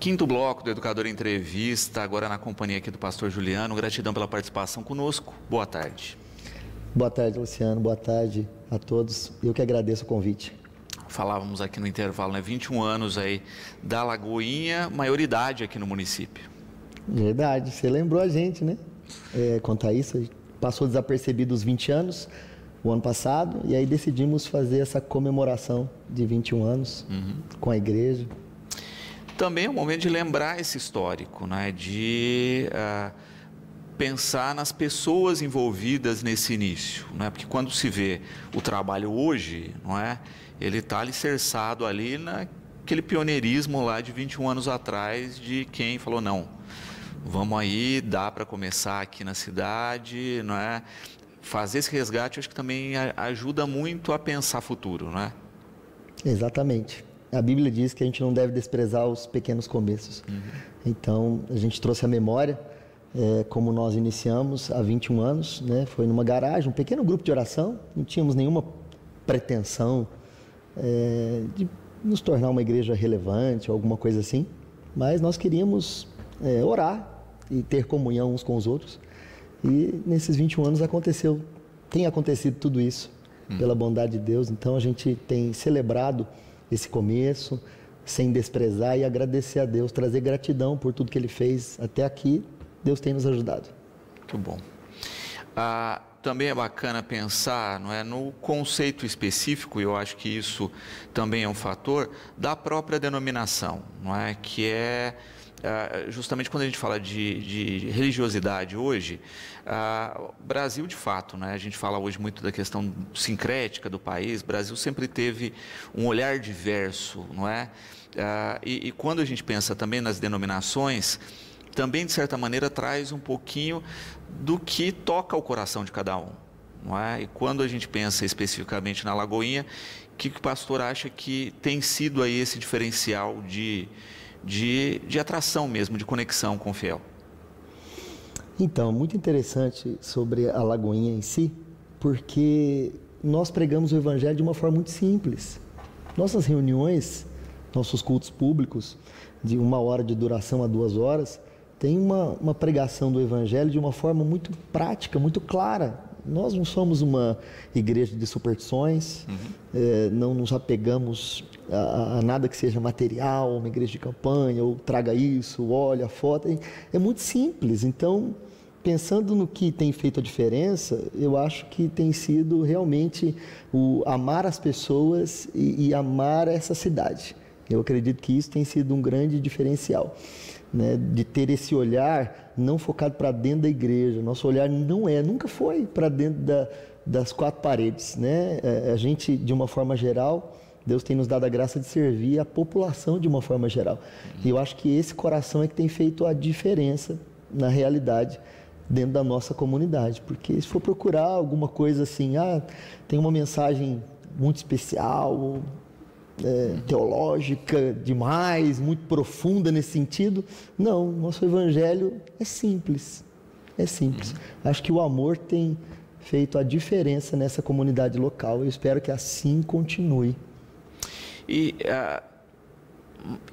Quinto bloco do Educador Entrevista, agora na companhia aqui do pastor Juliano. Gratidão pela participação conosco. Boa tarde. Boa tarde, Luciano. Boa tarde a todos. Eu que agradeço o convite. Falávamos aqui no intervalo, né? 21 anos aí da Lagoinha, maioridade aqui no município. Verdade, você lembrou a gente, né? Quanto a isso, passou desapercebido os 20 anos o ano passado, e aí decidimos fazer essa comemoração de 21 anos com a igreja. Também é um momento de lembrar esse histórico, né? De pensar nas pessoas envolvidas nesse início, né? Porque quando se vê o trabalho hoje, não é? Ele está alicerçado ali naquele pioneirismo lá de 21 anos atrás, de quem falou, não, vamos aí, dá para começar aqui na cidade, não é? Fazer esse resgate, eu acho que também ajuda muito a pensar futuro, não é? Exatamente. A Bíblia diz que a gente não deve desprezar os pequenos começos. Então, a gente trouxe a memória, como nós iniciamos há 21 anos, né? Foi numa garagem, um pequeno grupo de oração, não tínhamos nenhuma pretensão de nos tornar uma igreja relevante ou alguma coisa assim, mas nós queríamos orar e ter comunhão uns com os outros. E nesses 21 anos tem acontecido tudo isso, pela bondade de Deus. Então a gente tem celebrado esse começo, sem desprezar e agradecer a Deus, trazer gratidão por tudo que Ele fez até aqui. Deus tem nos ajudado. Muito bom. Também é bacana pensar, não é, no conceito específico, e eu acho que isso também é um fator, da própria denominação, não é? Que é justamente quando a gente fala de religiosidade hoje, o Brasil de fato, né? A gente fala hoje muito da questão sincrética do país. O Brasil sempre teve um olhar diverso, não é? E quando a gente pensa também nas denominações, também de certa maneira traz um pouquinho do que toca o coração de cada um, não é? E quando a gente pensa especificamente na Lagoinha, o que o pastor acha que tem sido aí esse diferencial de atração mesmo, de conexão com o fiel? Então, muito interessante sobre a Lagoinha em si, porque nós pregamos o Evangelho de uma forma muito simples. Nossas reuniões, nossos cultos públicos, de 1 hora de duração a 2 horas, tem uma pregação do Evangelho de uma forma muito prática, muito clara. Nós não somos uma igreja de superstições, não nos apegamos a nada que seja material, uma igreja de campanha, ou traga isso, olha a foto. É muito simples. Então, pensando no que tem feito a diferença, eu acho que tem sido realmente o amar as pessoas e amar essa cidade. Eu acredito que isso tem sido um grande diferencial, né? De ter esse olhar não focado para dentro da igreja. Nosso olhar nunca foi para dentro das 4 paredes, né? A gente, de uma forma geral, Deus tem nos dado a graça de servir a população de uma forma geral. E eu acho que esse coração é que tem feito a diferença na realidade dentro da nossa comunidade. Porque se for procurar alguma coisa assim, tem uma mensagem muito especial, teológica demais, muito profunda nesse sentido, não, nosso evangelho é simples, Acho que o amor tem feito a diferença nessa comunidade local. Eu espero que assim continue. E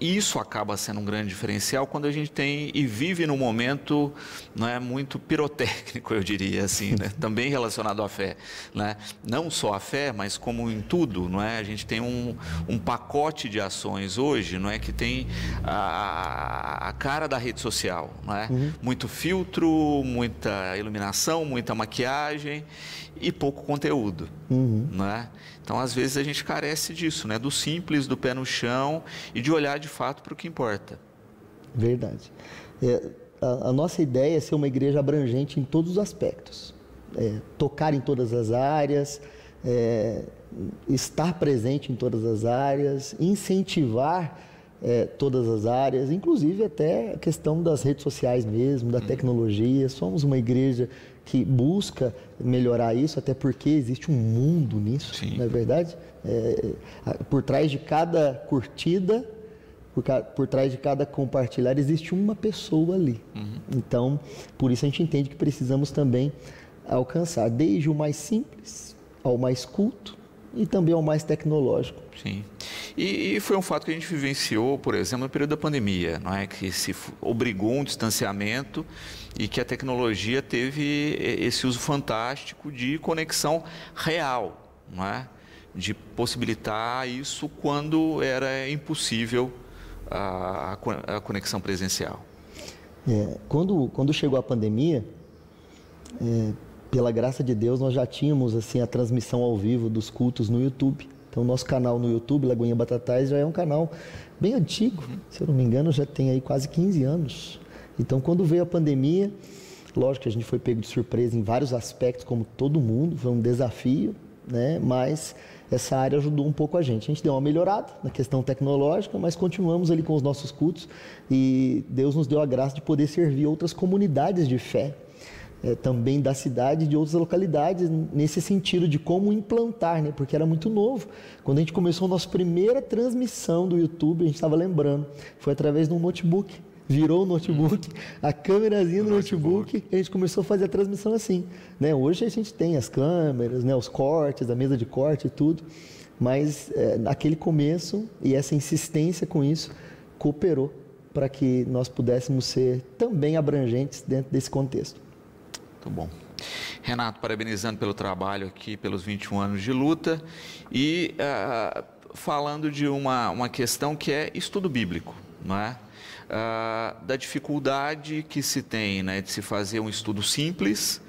isso acaba sendo um grande diferencial quando a gente tem e vive num momento, não é, muito pirotécnico, eu diria assim, né? Também relacionado à fé, né? Não só a fé, mas como em tudo, não é? A gente tem um pacote de ações hoje, não é, que tem a cara da rede social, não é? Muito filtro, muita iluminação, muita maquiagem e pouco conteúdo, não é? Então, às vezes, a gente carece disso, né? Do simples, do pé no chão e de olhar de fato para o que importa. Verdade. A nossa ideia é ser uma igreja abrangente em todos os aspectos. Tocar em todas as áreas, estar presente em todas as áreas, incentivar todas as áreas, inclusive até a questão das redes sociais mesmo, da tecnologia. Somos uma igreja que busca melhorar isso, até porque existe um mundo nisso, Sim. Não é verdade? Por trás de cada curtida, por trás de cada compartilhar, existe uma pessoa ali. Então, por isso a gente entende que precisamos também alcançar desde o mais simples ao mais culto e também ao mais tecnológico. Sim. E foi um fato que a gente vivenciou, por exemplo, no período da pandemia, não é? Que se obrigou um distanciamento e que a tecnologia teve esse uso fantástico de conexão real, não é? De possibilitar isso quando era impossível a conexão presencial. Quando chegou a pandemia, pela graça de Deus, nós já tínhamos assim a transmissão ao vivo dos cultos no YouTube. Então, nosso canal no YouTube, Lagoinha Batatais, já é um canal bem antigo. Se eu não me engano, já tem aí quase 15 anos. Então, quando veio a pandemia, lógico que a gente foi pego de surpresa em vários aspectos, como todo mundo, foi um desafio, né? Mas essa área ajudou um pouco a gente. A gente deu uma melhorada na questão tecnológica, mas continuamos ali com os nossos cultos e Deus nos deu a graça de poder servir outras comunidades de fé, também da cidade e de outras localidades, nesse sentido de como implantar, né? Porque era muito novo. Quando a gente começou a nossa primeira transmissão do YouTube, a gente estava lembrando, foi através de um notebook. Virou o notebook, a câmerazinha do notebook, e a gente começou a fazer a transmissão assim, né? Hoje a gente tem as câmeras, né? Os cortes, a mesa de corte e tudo, mas naquele começo e essa insistência com isso cooperou para que nós pudéssemos ser também abrangentes dentro desse contexto. Muito bom. Renato, parabenizando pelo trabalho aqui, pelos 21 anos de luta e falando de uma questão que é estudo bíblico, não é? Da dificuldade que se tem, né, de se fazer um estudo simples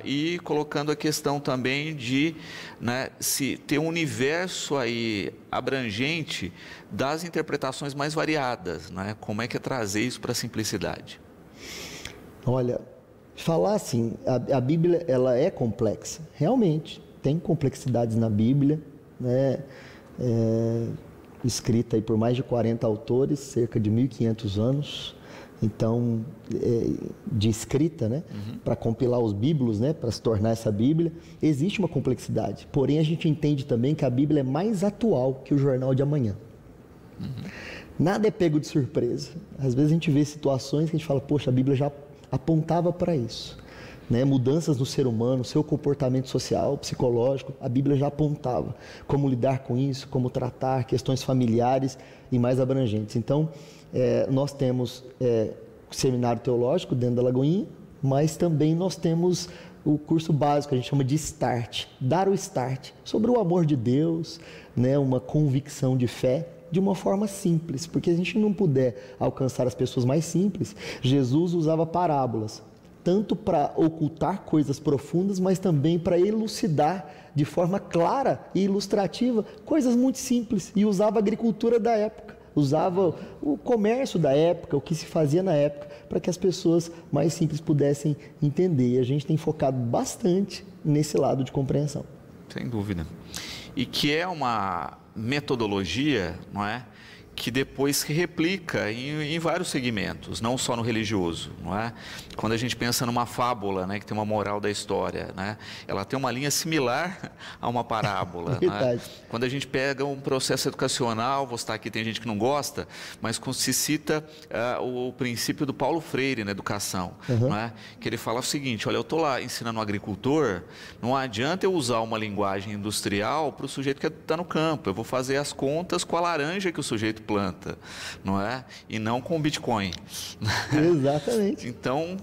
e colocando a questão também de, né, se ter um universo aí abrangente das interpretações mais variadas, né? Como é que é trazer isso para a simplicidade? Olha, falar assim, a Bíblia ela é complexa, realmente, tem complexidades na Bíblia, né? Escrita aí por mais de 40 autores, cerca de 1.500 anos, então, de escrita, né? Para compilar os bíblios, né? Para se tornar essa Bíblia, existe uma complexidade, porém a gente entende também que a Bíblia é mais atual que o jornal de amanhã. Nada é pego de surpresa, às vezes a gente vê situações que a gente fala, poxa, a Bíblia já apontava para isso, né? Mudanças no ser humano, seu comportamento social, psicológico, a Bíblia já apontava como lidar com isso, como tratar questões familiares e mais abrangentes. Então, nós temos o seminário teológico dentro da Lagoinha, mas também nós temos o curso básico, a gente chama de START, dar o START, sobre o amor de Deus, né? Uma convicção de fé, de uma forma simples, porque se a gente não puder alcançar as pessoas mais simples, Jesus usava parábolas, tanto para ocultar coisas profundas, mas também para elucidar de forma clara e ilustrativa coisas muito simples, e usava a agricultura da época, usava o comércio da época, o que se fazia na época, para que as pessoas mais simples pudessem entender, e a gente tem focado bastante nesse lado de compreensão. Sem dúvida. E que é uma metodologia, não é? Que depois se replica em vários segmentos, não só no religioso, não é? Quando a gente pensa numa fábula, né, que tem uma moral da história, né, ela tem uma linha similar a uma parábola. Né? Quando a gente pega um processo educacional, vou citar aqui, tem gente que não gosta, mas quando se cita o princípio do Paulo Freire na educação, não é? Que ele fala o seguinte, olha, eu estou lá ensinando um agricultor, não adianta eu usar uma linguagem industrial para o sujeito que está no campo, eu vou fazer as contas com a laranja que o sujeito planta, não é? E não com o Bitcoin. Exatamente. Então,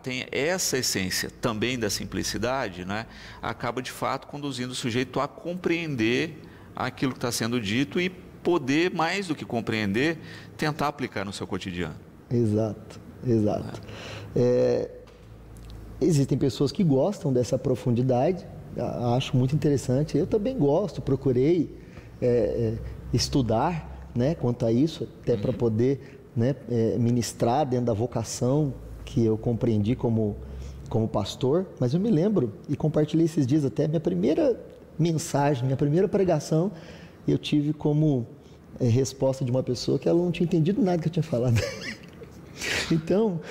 tem essa essência também da simplicidade, né? Acaba de fato conduzindo o sujeito a compreender aquilo que está sendo dito e poder, mais do que compreender, tentar aplicar no seu cotidiano. Exato. Existem pessoas que gostam dessa profundidade, acho muito interessante, eu também gosto, procurei estudar, né, quanto a isso, até para poder, né, ministrar dentro da vocação que eu compreendi como pastor, mas eu me lembro, e compartilhei esses dias até, minha primeira mensagem, minha primeira pregação, eu tive como resposta de uma pessoa que ela não tinha entendido nada que eu tinha falado. Então,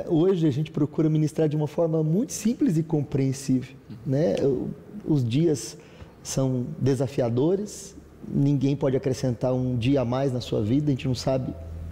hoje a gente procura ministrar de uma forma muito simples e compreensível, né? Os dias são desafiadores, ninguém pode acrescentar um dia a mais na sua vida, a gente não sabe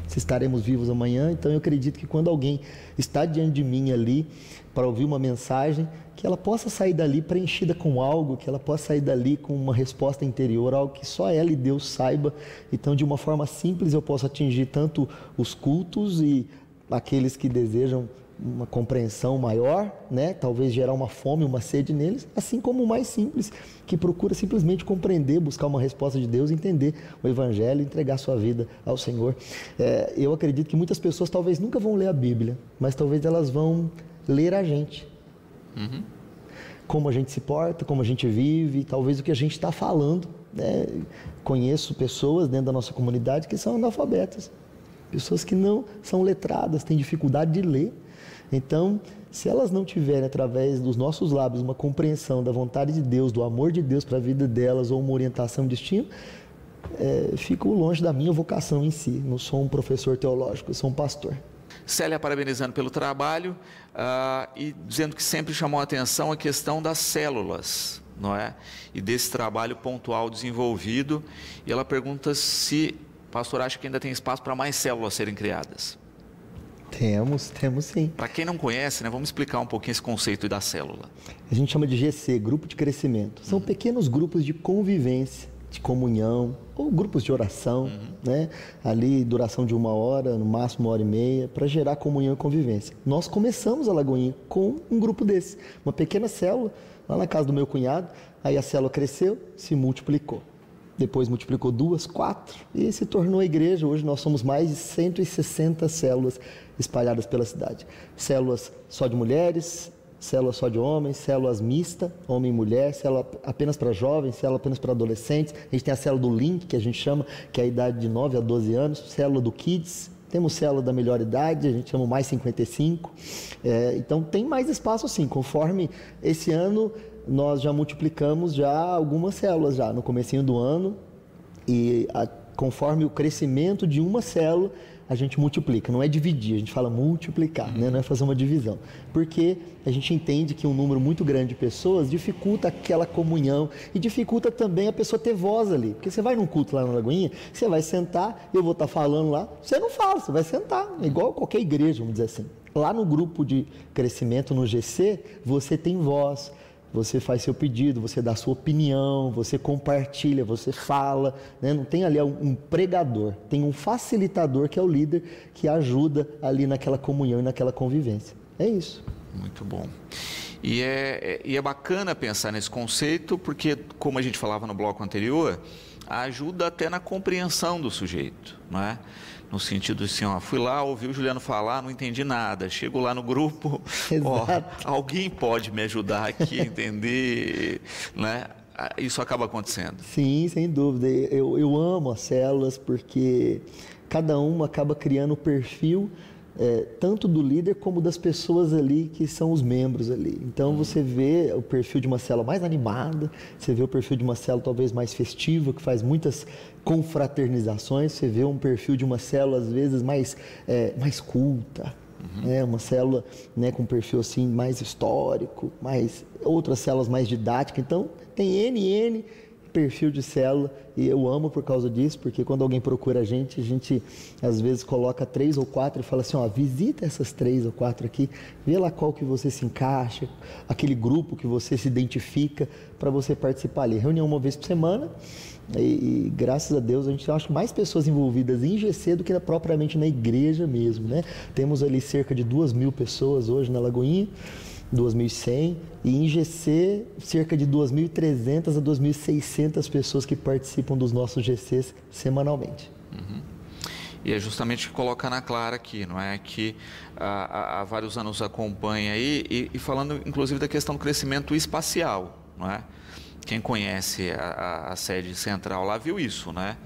se estaremos vivos amanhã. Então eu acredito que quando alguém está diante de mim ali para ouvir uma mensagem, que ela possa sair dali preenchida com algo, que ela possa sair dali com uma resposta interior, algo que só ela e Deus saiba. Então, de uma forma simples, eu posso atingir tanto os cultos e aqueles que desejam uma compreensão maior, né? Talvez gerar uma fome, uma sede neles, assim como o mais simples, que procura simplesmente compreender, buscar uma resposta de Deus, entender o Evangelho, entregar sua vida ao Senhor. Eu acredito que muitas pessoas talvez nunca vão ler a Bíblia, mas talvez elas vão ler a gente. Uhum. Como a gente se porta, como a gente vive, talvez o que a gente está falando, né? Conheço pessoas dentro da nossa comunidade que são analfabetas, pessoas que não são letradas, têm dificuldade de ler. Então, se elas não tiverem através dos nossos lábios uma compreensão da vontade de Deus, do amor de Deus para a vida delas, ou uma orientação de destino, fico longe da minha vocação em si. Não sou um professor teológico, eu sou um pastor. Célia parabenizando pelo trabalho e dizendo que sempre chamou a atenção a questão das células, não é? E desse trabalho pontual desenvolvido. E ela pergunta se o pastor acha que ainda tem espaço para mais células serem criadas. Temos sim. Para quem não conhece, né, vamos explicar um pouquinho esse conceito da célula. A gente chama de GC, Grupo de Crescimento. São pequenos grupos de convivência, de comunhão, ou grupos de oração, né? Ali, duração de 1 hora, no máximo 1h30, para gerar comunhão e convivência. Nós começamos a Lagoinha com um grupo desse, uma pequena célula, lá na casa do meu cunhado. Aí a célula cresceu, se multiplicou. Depois multiplicou 2, 4 e se tornou a igreja. Hoje nós somos mais de 160 células espalhadas pela cidade. Células só de mulheres, célula só de homens, células mista, homem e mulher, célula apenas para jovens, célula apenas para adolescentes. A gente tem a célula do Link, que a gente chama, que é a idade de 9 a 12 anos, célula do Kids, temos célula da melhor idade, a gente chama mais 55. Então tem mais espaço sim, conforme esse ano nós já multiplicamos já algumas células já no comecinho do ano e conforme o crescimento de uma célula, a gente multiplica, não é dividir, a gente fala multiplicar, né? Não é fazer uma divisão, porque a gente entende que um número muito grande de pessoas dificulta aquela comunhão e dificulta também a pessoa ter voz ali, porque você vai num culto lá na Lagoinha, você vai sentar, eu vou estar falando lá, você não fala, você vai sentar, igual qualquer igreja, vamos dizer assim. Lá no grupo de crescimento, no GC, você tem voz, você faz seu pedido, você dá sua opinião, você compartilha, você fala, né? Não tem ali um pregador, tem um facilitador que é o líder que ajuda ali naquela comunhão e naquela convivência. É isso. Muito bom. E é bacana pensar nesse conceito porque, como a gente falava no bloco anterior, ajuda até na compreensão do sujeito, não é? No sentido assim, fui lá, ouvi o Juliano falar, não entendi nada. Chego lá no grupo, alguém pode me ajudar aqui a entender, né? Isso acaba acontecendo. Sim, sem dúvida. Eu amo as células porque cada uma acaba criando o perfil tanto do líder como das pessoas ali que são os membros ali. Então você vê o perfil de uma célula mais animada, você vê o perfil de uma célula talvez mais festiva, que faz muitas confraternizações, você vê um perfil de uma célula às vezes mais culta, né? Uma célula, né, com um perfil assim mais histórico, outras células mais didáticas. Então tem N perfil de célula e eu amo por causa disso, porque quando alguém procura a gente às vezes coloca 3 ou 4 e fala assim, visita essas 3 ou 4 aqui, vê lá qual que você se encaixa, aquele grupo que você se identifica para você participar ali. Reunião uma vez por semana e graças a Deus a gente acha mais pessoas envolvidas em GC do que propriamente na igreja mesmo, né? Temos ali cerca de 2.000 pessoas hoje na Lagoinha, 2.100, e em GC cerca de 2.300 a 2.600 pessoas que participam dos nossos GCs semanalmente. E é justamente o que coloca na clara aqui, não é? Que há vários anos acompanha aí, e falando inclusive da questão do crescimento espacial, não é? Quem conhece a sede central lá viu isso, né?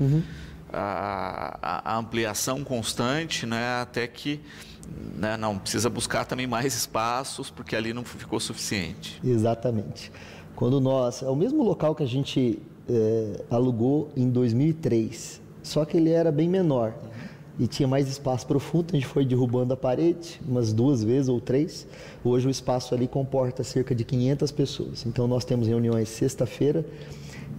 A ampliação constante, né? Até que não precisa buscar também mais espaços, porque ali não ficou suficiente. Exatamente. É o mesmo local que a gente alugou em 2003, só que ele era bem menor e tinha mais espaço para o fundo. A gente foi derrubando a parede umas 2 vezes ou 3. Hoje o espaço ali comporta cerca de 500 pessoas. Então nós temos reuniões sexta-feira,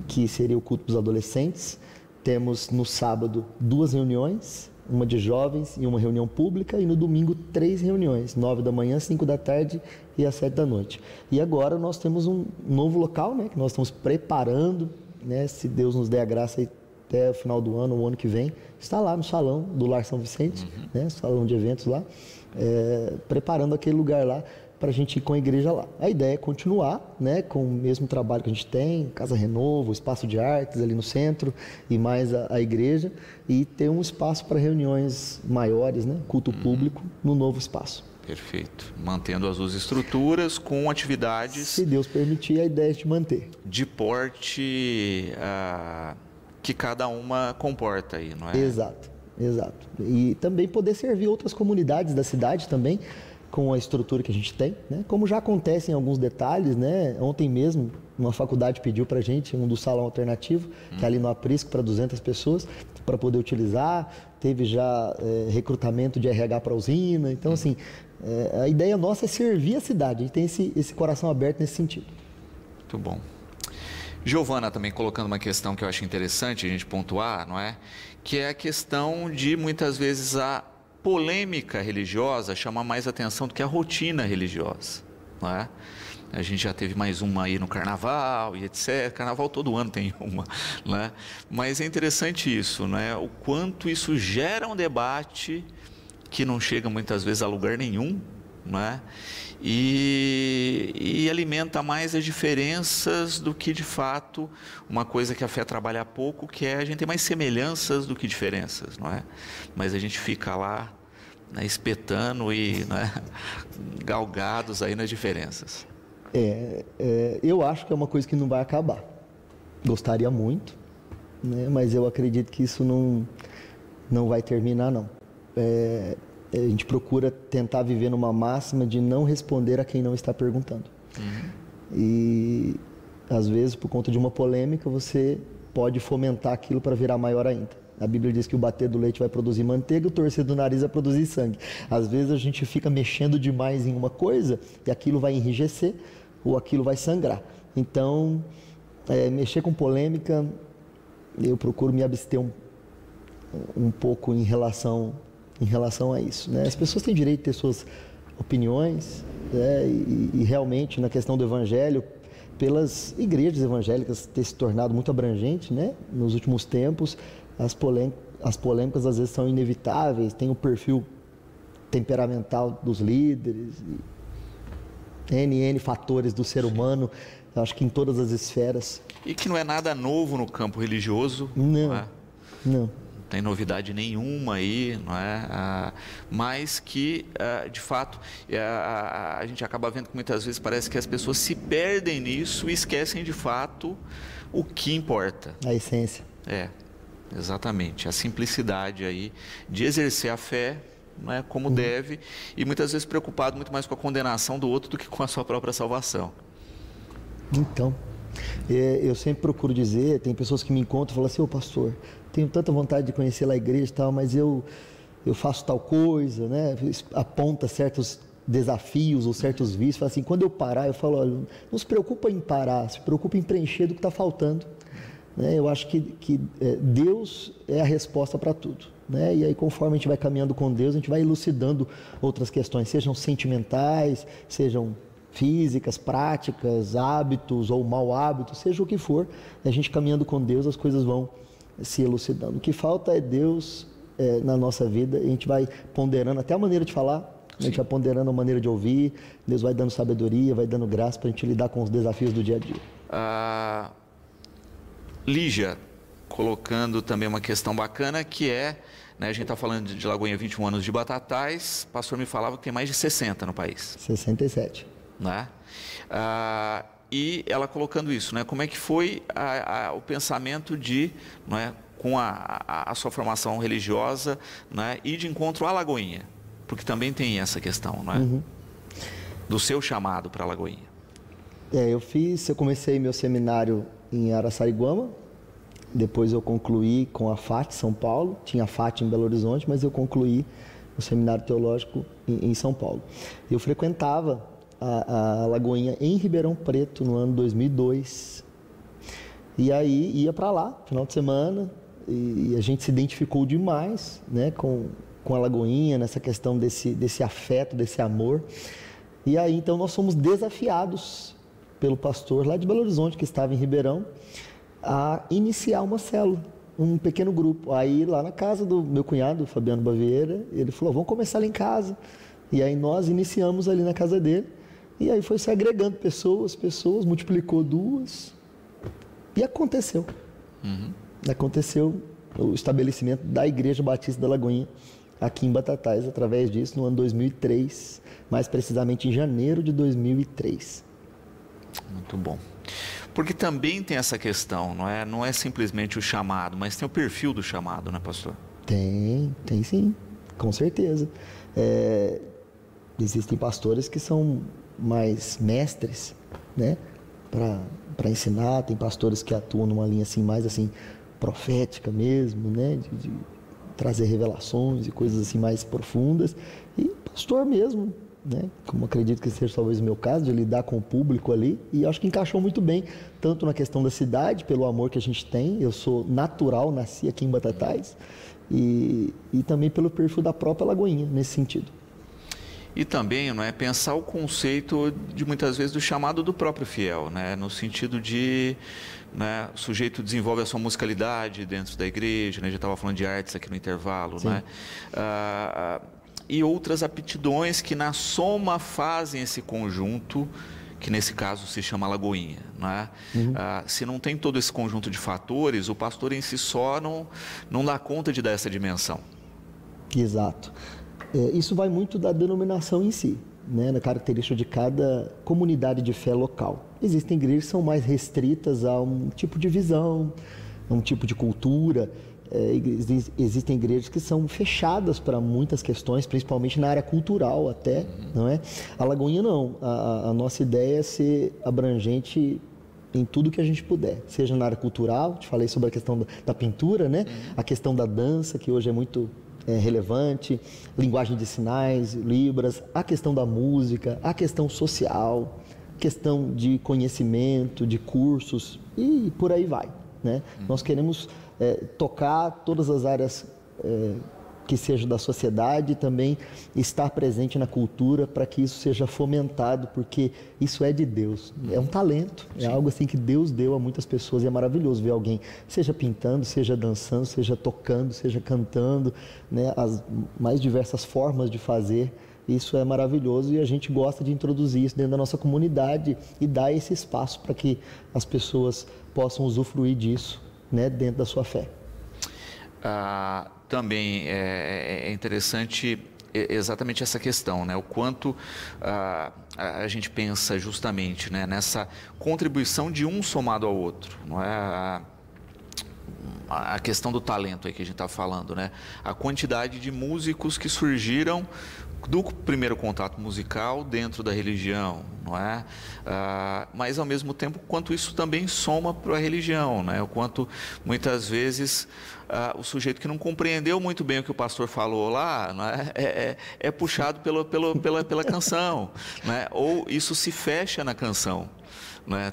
que seria o culto dos adolescentes. Temos no sábado 2 reuniões uma de jovens e uma reunião pública, e no domingo 3 reuniões, 9 da manhã, 5 da tarde e às 7 da noite. E agora nós temos um novo local, né, que nós estamos preparando, né, se Deus nos der a graça aí, até o final do ano, o ano que vem, está lá no salão do Lar São Vicente, né, salão de eventos lá, preparando aquele lugar lá para a gente ir com a igreja lá. A ideia é continuar, né, com o mesmo trabalho que a gente tem, Casa Renovo, espaço de artes ali no centro e mais a igreja, e ter um espaço para reuniões maiores, né, culto público no novo espaço. Perfeito. Mantendo as duas estruturas com atividades... Se Deus permitir, a ideia é de manter. De porte que cada uma comporta aí, não é? Exato, exato. E também poder servir outras comunidades da cidade também, com a estrutura que a gente tem, né? Como já acontece em alguns detalhes, né? Ontem mesmo, uma faculdade pediu para a gente um do salão alternativo, que é ali no Aprisco, para 200 pessoas, para poder utilizar. Teve já recrutamento de RH para a usina. Então, assim, a ideia nossa é servir a cidade. A gente tem esse coração aberto nesse sentido. Muito bom. Giovana também colocando uma questão que eu acho interessante a gente pontuar, não é? Que é a questão de, muitas vezes, a polêmica religiosa chama mais atenção do que a rotina religiosa, não é? A gente já teve mais uma aí no Carnaval e etc. Carnaval todo ano tem uma, né? Mas é interessante isso, né? O quanto isso gera um debate que não chega muitas vezes a lugar nenhum, né? E alimenta mais as diferenças do que de fato uma coisa que a fé trabalha pouco, que é a gente tem mais semelhanças do que diferenças, não é? Mas a gente fica lá, né, espetando e, né, galgados aí nas diferenças. Eu acho que é uma coisa que não vai acabar. Gostaria muito, né, mas eu acredito que isso não vai terminar, não. A gente procura tentar viver numa máxima de não responder a quem não está perguntando. E, às vezes, por conta de uma polêmica, você pode fomentar aquilo para virar maior ainda. A Bíblia diz que o bater do leite vai produzir manteiga, o torcer do nariz vai produzir sangue. Às vezes, a gente fica mexendo demais em uma coisa e aquilo vai enrijecer ou aquilo vai sangrar. Então, mexer com polêmica, eu procuro me abster um pouco em relação a isso, né? As pessoas têm direito de ter suas opiniões, né? E realmente na questão do evangelho, pelas igrejas evangélicas ter se tornado muito abrangente, né? Nos últimos tempos, as polêmicas às vezes são inevitáveis, tem o perfil temperamental dos líderes, N fatores do ser humano, acho que em todas as esferas. E que não é nada novo no campo religioso, não é? Não tem novidade nenhuma aí, não é? Mas que, de fato, a gente acaba vendo que muitas vezes parece que as pessoas se perdem nisso e esquecem de fato o que importa. A essência. Exatamente. A simplicidade aí de exercer a fé, não é, como deve, e muitas vezes preocupado muito mais com a condenação do outro do que com a sua própria salvação. Então, eu sempre procuro dizer, tem pessoas que me encontram e falam assim, ô pastor, tenho tanta vontade de conhecer lá a igreja e tal, mas eu faço tal coisa, né? Aponta certos desafios ou certos vícios, fala assim, quando eu parar, eu falo, olha, não se preocupa em parar, se preocupa em preencher do que está faltando, né? Eu acho que Deus é a resposta para tudo, né? E aí conforme a gente vai caminhando com Deus, a gente vai elucidando outras questões, sejam sentimentais, sejam físicas, práticas, hábitos ou mau hábitos, seja o que for, a gente caminhando com Deus, as coisas vão se elucidando. O que falta é Deus na nossa vida, a gente vai ponderando até a maneira de falar, a gente vai ponderando a maneira de ouvir, Deus vai dando sabedoria, vai dando graça para a gente lidar com os desafios do dia a dia. Lígia, colocando também uma questão bacana que é, né, a gente está falando de Lagoinha 21 anos de Batatais, o pastor me falava que tem mais de 60 no país. 67. Né? E ela colocando isso, né? Como é que foi o pensamento de, não é, com a sua formação religiosa, né, e de encontro à Lagoinha? Porque também tem essa questão, não é? Do seu chamado para a Lagoinha. Eu comecei meu seminário em Araçariguama, depois eu concluí com a FAT São Paulo, tinha a FAT em Belo Horizonte, mas eu concluí o seminário teológico em São Paulo. Eu frequentava a Lagoinha em Ribeirão Preto no ano 2002 e aí ia para lá, final de semana, e a gente se identificou demais, né, com a Lagoinha, nessa questão desse afeto, desse amor. E aí, então, nós fomos desafiados pelo pastor lá de Belo Horizonte, que estava em Ribeirão, a iniciar uma célula, um pequeno grupo. Aí, lá na casa do meu cunhado, Fabiano Bavieira, ele falou, vamos começar ali em casa. E aí, nós iniciamos ali na casa dele. E aí, foi se agregando pessoas, multiplicou 2. E aconteceu. Aconteceu o estabelecimento da Igreja Batista da Lagoinha, aqui em Batatais, através disso, no ano 2003, mais precisamente em janeiro de 2003. Muito bom. Porque também tem essa questão, não é simplesmente o chamado, mas tem o perfil do chamado, né, pastor? Tem sim, com certeza. Existem pastores que são mais mestres, né, para ensinar, tem pastores que atuam numa linha assim, mais assim, profética mesmo, né, de trazer revelações e coisas assim mais profundas, e pastor mesmo, né, como acredito que seja talvez o meu caso, de lidar com o público ali, e acho que encaixou muito bem, tanto na questão da cidade, pelo amor que a gente tem, eu sou natural, nasci aqui em Batatais, e também pelo perfil da própria Lagoinha, nesse sentido. E também, pensar o conceito de muitas vezes do chamado do próprio fiel, no sentido de, o sujeito desenvolve a sua musicalidade dentro da igreja, já estava falando de artes aqui no intervalo, e outras aptidões que na soma fazem esse conjunto, que nesse caso se chama Lagoinha, se não tem todo esse conjunto de fatores, o pastor em si só não dá conta de dar essa dimensão. Exato. Isso vai muito da denominação em si, na característica de cada comunidade de fé local. Existem igrejas que são mais restritas a um tipo de visão, a um tipo de cultura. Existem igrejas que são fechadas para muitas questões, principalmente na área cultural até, não é? A Lagoinha não. A nossa ideia é ser abrangente em tudo que a gente puder, seja na área cultural, te falei sobre a questão da pintura, a questão da dança, que hoje é muito relevante, linguagem de sinais, libras, a questão da música, a questão social, questão de conhecimento, de cursos e por aí vai, Nós queremos tocar todas as áreas que sejam da sociedade e também estar presente na cultura para que isso seja fomentado, porque isso é de Deus, é um talento, é algo assim que Deus deu a muitas pessoas e é maravilhoso ver alguém, seja pintando, seja dançando, seja tocando, seja cantando, as mais diversas formas de fazer, isso é maravilhoso e a gente gosta de introduzir isso dentro da nossa comunidade e dar esse espaço para que as pessoas possam usufruir disso, dentro da sua fé. Também é interessante exatamente essa questão, o quanto a gente pensa justamente nessa contribuição de um somado ao outro, a questão do talento aí que a gente está falando, a quantidade de músicos que surgiram do primeiro contato musical dentro da religião, mas ao mesmo tempo quanto isso também soma para a religião, o quanto muitas vezes o sujeito que não compreendeu muito bem o que o pastor falou lá, é puxado pela canção, ou isso se fecha na canção.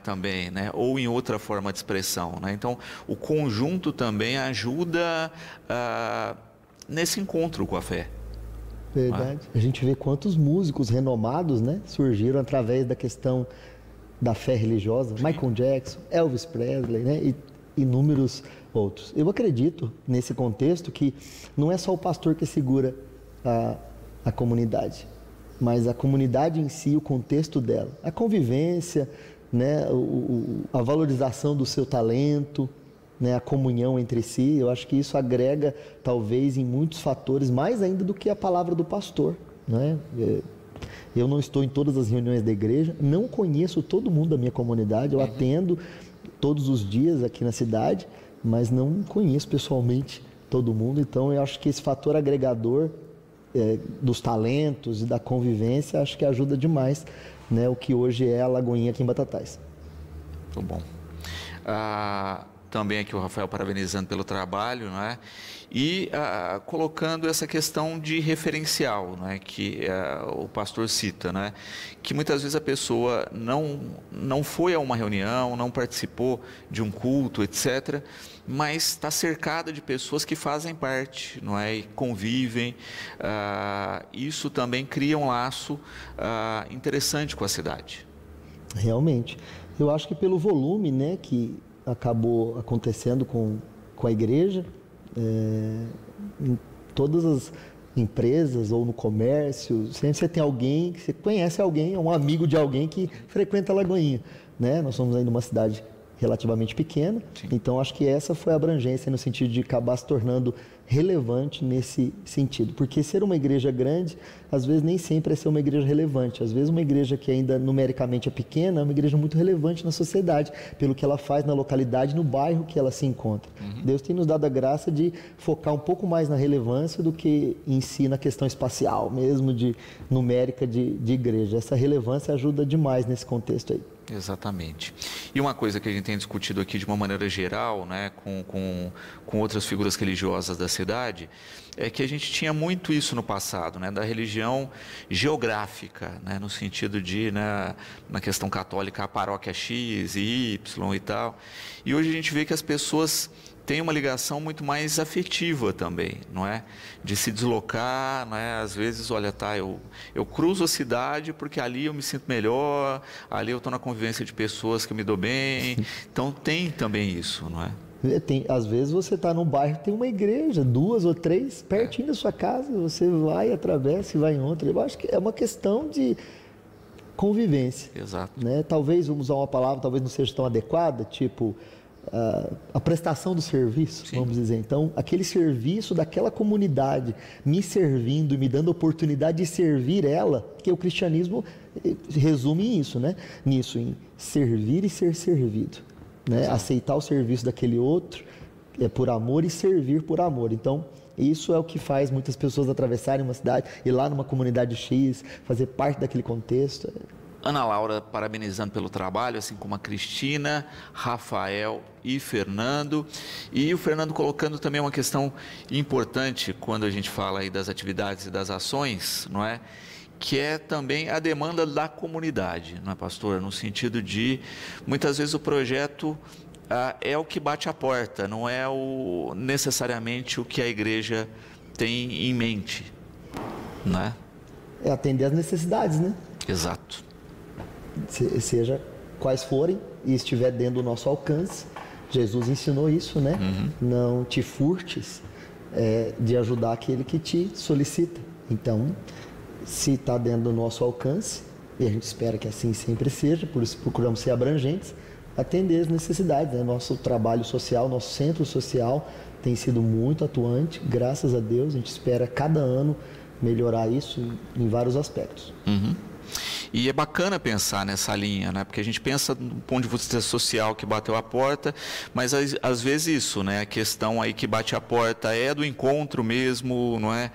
Também, ou em outra forma de expressão, Então, o conjunto também ajuda nesse encontro com a fé. Verdade. A gente vê quantos músicos renomados, surgiram através da questão da fé religiosa. Sim. Michael Jackson, Elvis Presley, e inúmeros outros. Eu acredito, nesse contexto, que não é só o pastor que segura a comunidade, mas a comunidade em si, o contexto dela, a convivência, a valorização do seu talento, a comunhão entre si. Eu acho que isso agrega, talvez, em muitos fatores, mais ainda do que a palavra do pastor. Eu não estou em todas as reuniões da igreja, não conheço todo mundo da minha comunidade, eu atendo todos os dias aqui na cidade, mas não conheço pessoalmente todo mundo. Então, eu acho que esse fator agregador dos talentos e da convivência, acho que ajuda demais, o que hoje é a Lagoinha aqui em Batatais. Muito bom. também aqui o Rafael parabenizando pelo trabalho, não é? E colocando essa questão de referencial, não é? Que o pastor cita, né? Que muitas vezes a pessoa não foi a uma reunião, não participou de um culto, etc., mas está cercada de pessoas que fazem parte, não é? E convivem. Isso também cria um laço interessante com a cidade. Realmente. Eu acho que pelo volume, né, que acabou acontecendo com a igreja, em todas as empresas ou no comércio, sempre você tem alguém, você conhece alguém, é um amigo de alguém que frequenta a Lagoinha, né? Nós somos ainda uma cidade relativamente pequena, sim. Então acho que essa foi a abrangência no sentido de acabar se tornando relevante nesse sentido, porque ser uma igreja grande, às vezes nem sempre é ser uma igreja relevante, às vezes uma igreja que ainda numericamente é pequena, é uma igreja muito relevante na sociedade, pelo que ela faz na localidade, no bairro que ela se encontra. Uhum. Deus tem nos dado a graça de focar um pouco mais na relevância do que em si na questão espacial, mesmo de numérica de igreja. Essa relevância ajuda demais nesse contexto aí. Exatamente. E uma coisa que a gente tem discutido aqui de uma maneira geral, né, com outras figuras religiosas da cidade, é que a gente tinha muito isso no passado, né, da religião geográfica, né, no sentido de, né, na questão católica, a paróquia X e Y e tal. E hoje a gente vê que as pessoas tem uma ligação muito mais afetiva também, não é? De se deslocar, não é? Às vezes, olha, tá, eu cruzo a cidade porque ali eu me sinto melhor, ali eu estou na convivência de pessoas que eu me dou bem. Então tem também isso, não é? Às vezes você está num bairro, tem uma igreja, 2 ou 3, pertinho da sua casa, você vai, atravessa e vai em outra. Eu acho que é uma questão de convivência. Exato. Né? Talvez, vamos usar uma palavra, talvez não seja tão adequada, tipo a prestação do serviço, sim, vamos dizer. Então, aquele serviço daquela comunidade me servindo e me dando oportunidade de servir ela, que o cristianismo resume isso, né? Nisso, em servir e ser servido, né? Aceitar o serviço daquele outro por amor e servir por amor. Então, isso é o que faz muitas pessoas atravessarem uma cidade, ir lá numa comunidade X, fazer parte daquele contexto. Ana Laura parabenizando pelo trabalho, assim como a Cristina, Rafael e Fernando. E o Fernando colocando também uma questão importante quando a gente fala aí das atividades e das ações, não é? Que é também a demanda da comunidade, não é, pastor? No sentido de, muitas vezes o projeto é o que bate a porta, não é necessariamente o que a igreja tem em mente, não é? É atender às necessidades, né? Exato. Seja quais forem e estiver dentro do nosso alcance. Jesus ensinou isso, né? Uhum. Não te furtes de ajudar aquele que te solicita. Então, se está dentro do nosso alcance, e a gente espera que assim sempre seja, por isso procuramos ser abrangentes, atender as necessidades, né? Nosso trabalho social, nosso centro social tem sido muito atuante, graças a Deus. A gente espera cada ano melhorar isso em vários aspectos. Uhum. E é bacana pensar nessa linha, né? Porque a gente pensa do ponto de vista social que bateu a porta, mas às vezes isso, né? A questão aí que bate a porta é do encontro mesmo, não é?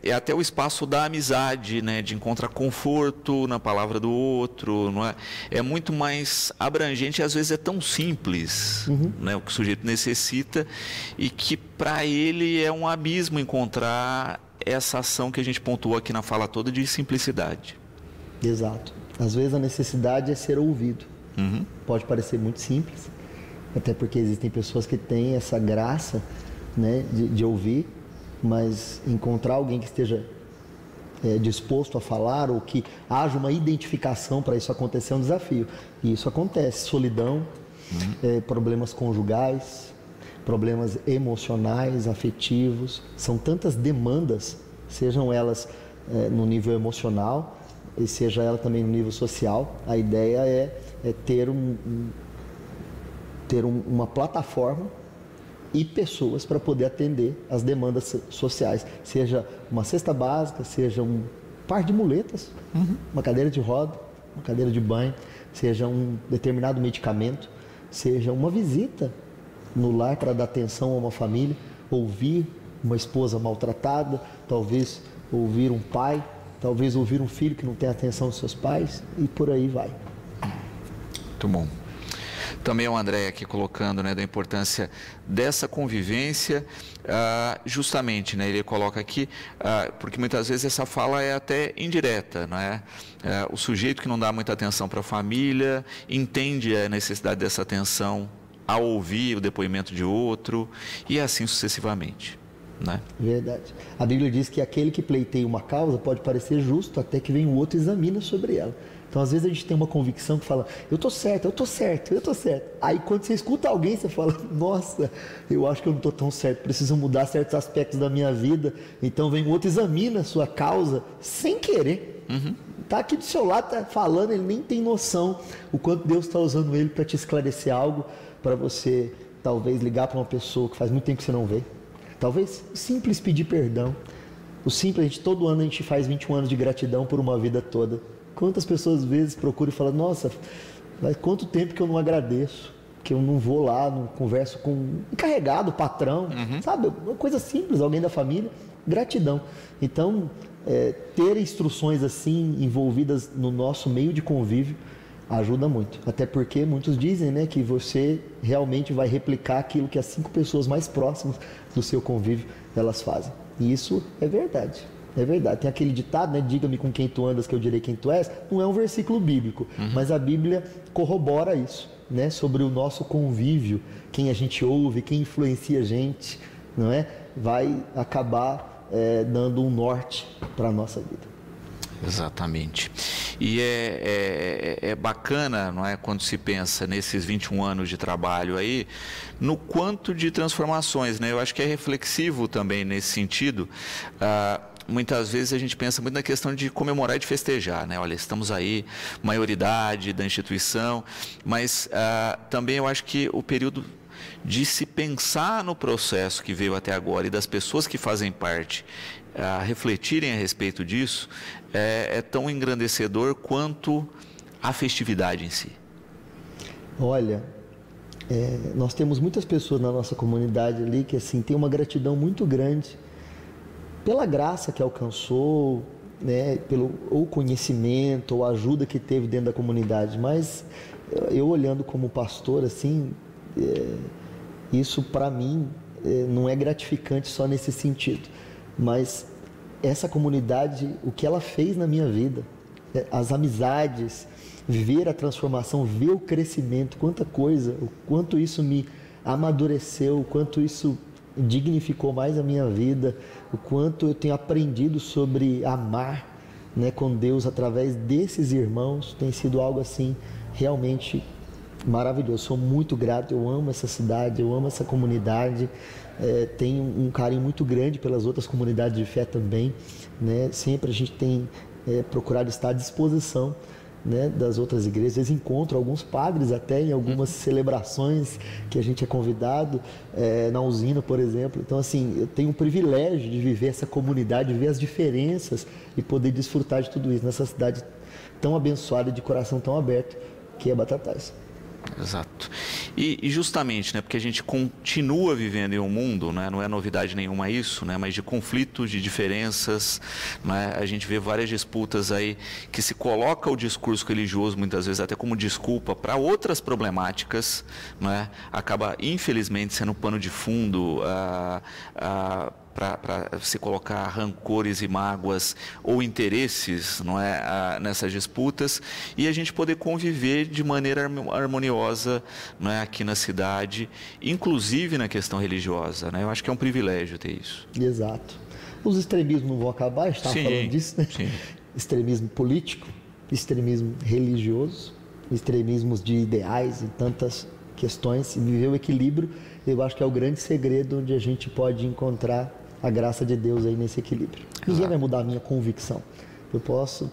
É até o espaço da amizade, né? De encontrar conforto na palavra do outro, não é? É muito mais abrangente e às vezes é tão simples, uhum, né? O que o sujeito necessita e que para ele é um abismo encontrar essa ação que a gente pontuou aqui na fala toda de simplicidade. Exato. Às vezes a necessidade é ser ouvido. Uhum. Pode parecer muito simples, até porque existem pessoas que têm essa graça, né, de ouvir, mas encontrar alguém que esteja disposto a falar ou que haja uma identificação para isso acontecer é um desafio. E isso acontece. Solidão, uhum, problemas conjugais, problemas emocionais, afetivos, são tantas demandas, sejam elas no nível emocional e seja ela também no nível social. A ideia é ter uma plataforma e pessoas para poder atender as demandas sociais, seja uma cesta básica, seja um par de muletas, uhum, uma cadeira de roda, uma cadeira de banho, seja um determinado medicamento, seja uma visita no lar para dar atenção a uma família, ouvir uma esposa maltratada, talvez ouvir um pai, talvez ouvir um filho que não tem atenção dos seus pais, e por aí vai. Muito bom. Também o André aqui colocando, né, da importância dessa convivência, justamente, né, ele coloca aqui, porque muitas vezes essa fala é até indireta, não é? O sujeito que não dá muita atenção para a família entende a necessidade dessa atenção ao ouvir o depoimento de outro e assim sucessivamente, né? Verdade. A Bíblia diz que aquele que pleiteia uma causa pode parecer justo até que vem o outro e examina sobre ela. Então, às vezes a gente tem uma convicção que fala, eu estou certo, eu estou certo, eu estou certo. Aí, quando você escuta alguém, você fala, nossa, eu acho que eu não estou tão certo, preciso mudar certos aspectos da minha vida. Então, vem o outro e examina a sua causa sem querer. Está aqui do seu lado, está falando, ele nem tem noção o quanto Deus está usando ele para te esclarecer algo, para você, talvez, ligar para uma pessoa que faz muito tempo que você não vê. Talvez simples pedir perdão. O simples, todo ano a gente faz 21 anos de gratidão por uma vida toda. Quantas pessoas às vezes procuram e falam, nossa, mas quanto tempo que eu não agradeço, que eu não vou lá, não converso com um encarregado, patrão, sabe? Uma coisa simples, alguém da família, gratidão. Então, ter instruções assim envolvidas no nosso meio de convívio ajuda muito. Até porque muitos dizem, né, que você realmente vai replicar aquilo que as 5 pessoas mais próximas do seu convívio elas fazem. E isso é verdade. É verdade. Tem aquele ditado, né? Diga-me com quem tu andas que eu direi quem tu és. Não é um versículo bíblico, mas a Bíblia corrobora isso, né? Sobre o nosso convívio, quem a gente ouve, quem influencia a gente, não é? Vai acabar dando um norte para a nossa vida. Exatamente. E é bacana, não é, quando se pensa nesses 21 anos de trabalho aí, no quanto de transformações, né? Eu acho que é reflexivo também nesse sentido. Muitas vezes a gente pensa muito na questão de comemorar e de festejar, né? Olha, estamos aí, maioridade da instituição, mas também eu acho que o período de se pensar no processo que veio até agora e das pessoas que fazem parte refletirem a respeito disso é tão engrandecedor quanto a festividade em si. Olha, nós temos muitas pessoas na nossa comunidade ali que assim tem uma gratidão muito grande pela graça que alcançou, né, pelo ou conhecimento ou ajuda que teve dentro da comunidade. Mas eu olhando como pastor assim, isso para mim não é gratificante só nesse sentido, mas essa comunidade, o que ela fez na minha vida, as amizades, ver a transformação, ver o crescimento, quanta coisa, o quanto isso me amadureceu, o quanto isso dignificou mais a minha vida, o quanto eu tenho aprendido sobre amar, né, com Deus através desses irmãos, tem sido algo assim realmente maravilhoso. Sou muito grato, eu amo essa cidade, eu amo essa comunidade, tenho um carinho muito grande pelas outras comunidades de fé também, né? Sempre a gente tem procurado estar à disposição, né, das outras igrejas. Às vezes encontro alguns padres até em algumas celebrações que a gente é convidado, na usina, por exemplo. Então, assim, eu tenho o privilégio de viver essa comunidade, de ver as diferenças e poder desfrutar de tudo isso nessa cidade tão abençoada, de coração tão aberto, que é Batatais. Exato. E justamente, né, porque a gente continua vivendo em um mundo, né, não é novidade nenhuma isso, né, mas de conflitos, de diferenças, né, a gente vê várias disputas aí que se coloca o discurso religioso muitas vezes até como desculpa para outras problemáticas, né, acaba infelizmente sendo pano de fundo para se colocar rancores e mágoas ou interesses, não é, nessas disputas, e a gente poder conviver de maneira harmoniosa, não é, aqui na cidade, inclusive na questão religiosa, né? Eu acho que é um privilégio ter isso. Exato. Os extremismos não vão acabar, a gente estava falando disso, né? Sim. Extremismo político, extremismo religioso, extremismos de ideais e tantas questões, e viver o equilíbrio, eu acho que é o grande segredo onde a gente pode encontrar a graça de Deus aí nesse equilíbrio. Ninguém vai mudar a minha convicção. Eu posso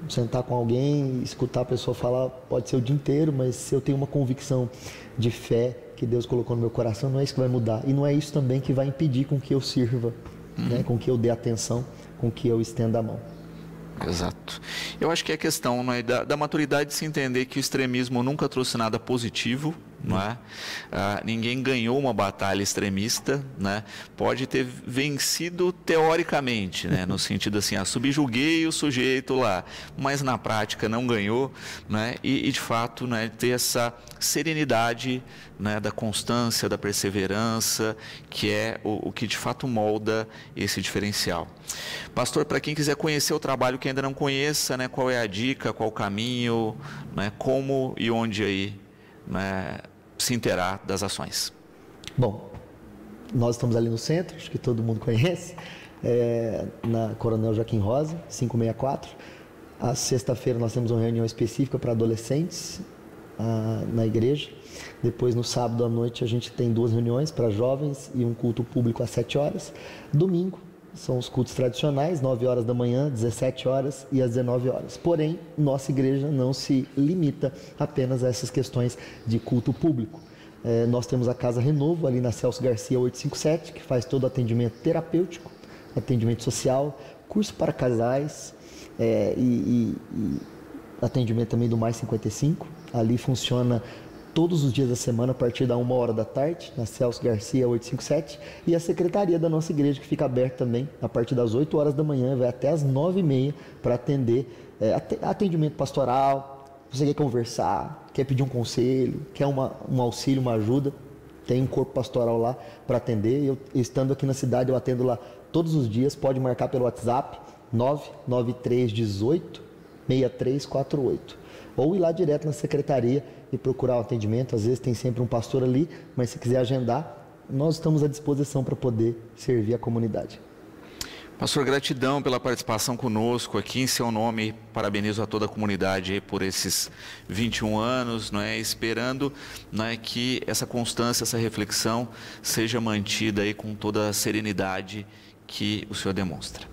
sentar com alguém, escutar a pessoa falar, pode ser o dia inteiro, mas se eu tenho uma convicção de fé que Deus colocou no meu coração, não é isso que vai mudar. E não é isso também que vai impedir com que eu sirva, né? Com que eu dê atenção, com que eu estenda a mão. Exato. Eu acho que é questão, né, da maturidade de se entender que o extremismo nunca trouxe nada positivo, não é? Ninguém ganhou uma batalha extremista, né? Pode ter vencido teoricamente, né? No sentido assim, subjuguei o sujeito lá, mas na prática não ganhou, né? E de fato, né, ter essa serenidade, né, da constância, da perseverança, que é o que de fato molda esse diferencial. Pastor, para quem quiser conhecer o trabalho que ainda não conheça, né, qual é a dica, qual o caminho, né, como e onde aí, né, se inteirar das ações? Bom, nós estamos ali no centro, acho que todo mundo conhece, na Coronel Joaquim Rosa, 564. A sexta-feira nós temos uma reunião específica para adolescentes na igreja. Depois, no sábado à noite, a gente tem 2 reuniões para jovens e um culto público às 7 horas. Domingo, são os cultos tradicionais, 9 horas da manhã, 17 horas e às 19 horas. Porém, nossa igreja não se limita apenas a essas questões de culto público. Nós temos a Casa Renovo, ali na Celso Garcia 857, que faz todo o atendimento terapêutico, atendimento social, curso para casais e atendimento também do Mais 55. Ali funciona todos os dias da semana, a partir da 1h da tarde, na Celso Garcia 857, e a secretaria da nossa igreja, que fica aberta também, a partir das 8 horas da manhã, vai até as 9h30, para atender atendimento pastoral. Você quer conversar, quer pedir um conselho, quer um auxílio, uma ajuda, tem um corpo pastoral lá para atender. Eu, estando aqui na cidade, eu atendo lá todos os dias. Pode marcar pelo WhatsApp 99318 6348, ou ir lá direto na secretaria e procurar o atendimento. Às vezes tem sempre um pastor ali, mas se quiser agendar, nós estamos à disposição para poder servir a comunidade. Pastor, gratidão pela participação conosco aqui. Em seu nome, parabenizo a toda a comunidade aí por esses 21 anos, não é? Esperando, não é, que essa constância, essa reflexão seja mantida aí com toda a serenidade que o senhor demonstra.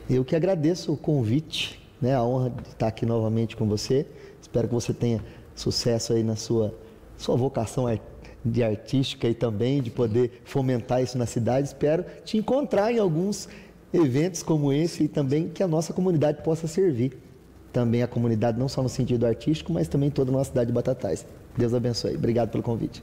Eu que agradeço o convite, né? A honra de estar aqui novamente com você. Espero que você tenha sucesso aí na sua vocação de artística e também de poder fomentar isso na cidade. Espero te encontrar em alguns eventos como esse e também que a nossa comunidade possa servir. Também a comunidade, não só no sentido artístico, mas também toda a nossa cidade de Batatais. Deus abençoe. Obrigado pelo convite.